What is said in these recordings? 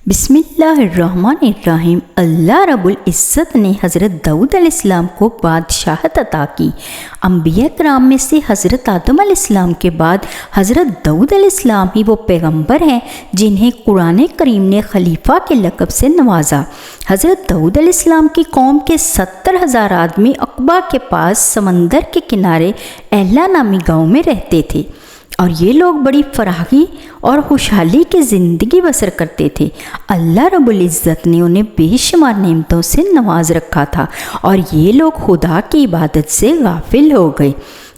بسم اللہ الرحمن الرحیم۔ اللہ رب العزت نے حضرت داؤد علیہ السلام کو بادشاہت عطا کی۔ انبیاء کرام میں سے حضرت آدم علیہ السلام کے بعد حضرت داؤد علیہ السلام ہی وہ پیغمبر ہیں جنہیں قرآن کریم نے خلیفہ کے لقب سے نوازا۔ حضرت داؤد علیہ السلام کی قوم کے 70,000 آدمی عقبہ کے پاس سمندر کے کنارے اہلا نامی گاؤں میں رہتے تھے، اور یہ لوگ بڑی فراخی اور خوشحالی کی زندگی بسر کرتے تھے۔ اللہ رب العزت نے انہیں بے شمار نعمتوں سے نواز رکھا تھا، اور یہ لوگ خدا کی عبادت سے غافل ہو گئے۔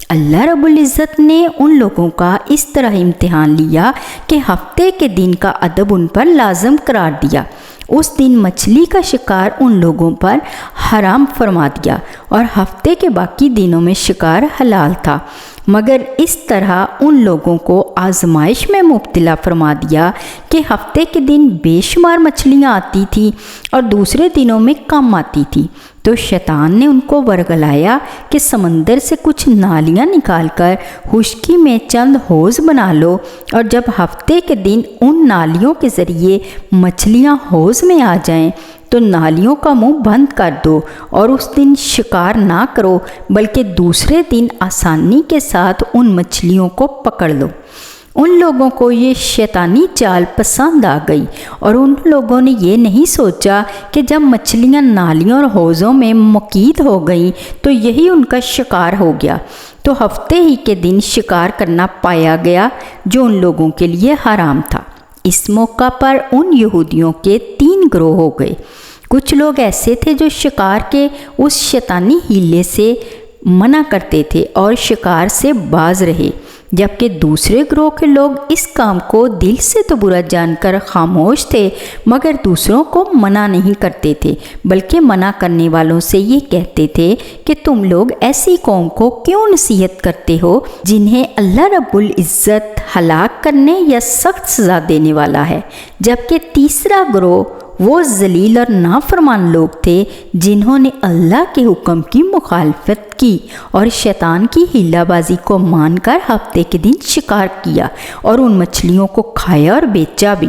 اللہ رب العزت نے ان لوگوں کا اس طرح امتحان لیا کہ ہفتے کے دن کا ادب ان پر لازم قرار دیا۔ اس دن مچھلی کا شکار ان لوگوں پر حرام فرما دیا، اور ہفتے کے باقی دنوں میں شکار حلال تھا، مگر اس طرح ان لوگوں کو آزمائش میں مبتلا فرما دیا کہ ہفتے کے دن بے شمار مچھلیاں آتی تھیں اور دوسرے دنوں میں کم آتی تھیں۔ تو شیطان نے ان کو ورگلایا کہ سمندر سے کچھ نالیاں نکال کر خشکی میں چند حوض بنا لو، اور جب ہفتے کے دن ان نالیوں کے ذریعے مچھلیاں حوض میں آ جائیں تو نالیوں کا منہ بند کر دو، اور اس دن شکار نہ کرو بلکہ دوسرے دن آسانی کے ساتھ ان مچھلیوں کو پکڑ لو۔ ان لوگوں کو یہ شیطانی چال پسند آ گئی، اور ان لوگوں نے یہ نہیں سوچا کہ جب مچھلیاں نالیوں اور حوضوں میں مقید ہو گئیں تو یہی ان کا شکار ہو گیا۔ تو ہفتے ہی کے دن شکار کرنا پایا گیا جو ان لوگوں کے لیے حرام تھا۔ اس موقع پر ان یہودیوں کے 3 گروہ ہو گئے۔ کچھ لوگ ایسے تھے جو شکار کے اس شیطانی ہیلے سے منع کرتے تھے اور شکار سے باز رہے، جبکہ دوسرے گروہ کے لوگ اس کام کو دل سے تو برا جان کر خاموش تھے، مگر دوسروں کو منع نہیں کرتے تھے، بلکہ منع کرنے والوں سے یہ کہتے تھے کہ تم لوگ ایسی قوم کو کیوں نصیحت کرتے ہو جنہیں اللہ رب العزت ہلاک کرنے یا سخت سزا دینے والا ہے۔ جبکہ تیسرا گروہ وہ ذلیل اور نافرمان لوگ تھے جنہوں نے اللہ کے حکم کی مخالفت کی اور شیطان کی ہیلہ بازی کو مان کر ہفتے کے دن شکار کیا اور ان مچھلیوں کو کھایا اور بیچا بھی۔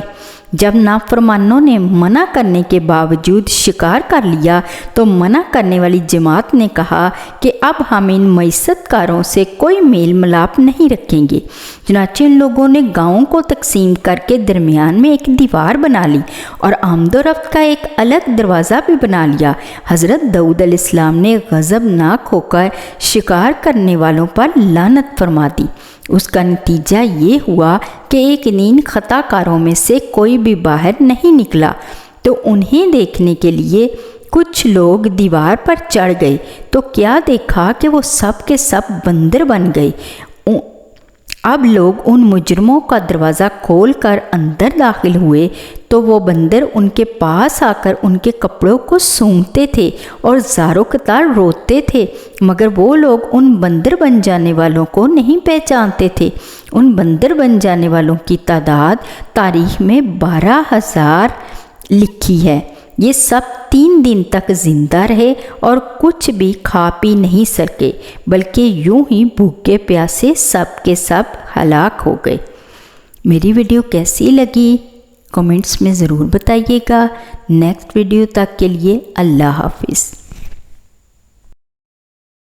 جب نافرمانوں نے منع کرنے کے باوجود شکار کر لیا تو منع کرنے والی جماعت نے کہا کہ اب ہم ان معیشت کاروں سے کوئی میل ملاپ نہیں رکھیں گے۔ چنانچہ ان لوگوں نے گاؤں کو تقسیم کر کے درمیان میں ایک دیوار بنا لی اور آمد و رفت کا ایک الگ دروازہ بھی بنا لیا۔ حضرت داؤد علیہ السلام نے غضبناک ہو کر شکار کرنے والوں پر لعنت فرما دی۔ اس کا نتیجہ یہ ہوا کہ ایک دن خطا کاروں میں سے کوئی بھی باہر نہیں نکلا، تو انہیں دیکھنے کے لیے کچھ لوگ دیوار پر چڑھ گئے تو کیا دیکھا کہ وہ سب کے سب بندر بن گئے۔ اب لوگ ان مجرموں کا دروازہ کھول کر اندر داخل ہوئے تو وہ بندر ان کے پاس آ کر ان کے کپڑوں کو سونگھتے تھے اور زاروں قطار روتے تھے، مگر وہ لوگ ان بندر بن جانے والوں کو نہیں پہچانتے تھے۔ ان بندر بن جانے والوں کی تعداد تاریخ میں 12,000 لکھی ہے۔ یہ سب 3 دن تک زندہ رہے اور کچھ بھی کھا پی نہیں سکے، بلکہ یوں ہی بھوکے پیاسے سب کے سب ہلاک ہو گئے۔ میری ویڈیو کیسی لگی کمنٹس میں ضرور بتائیے گا۔ نیکسٹ ویڈیو تک کے لیے اللہ حافظ۔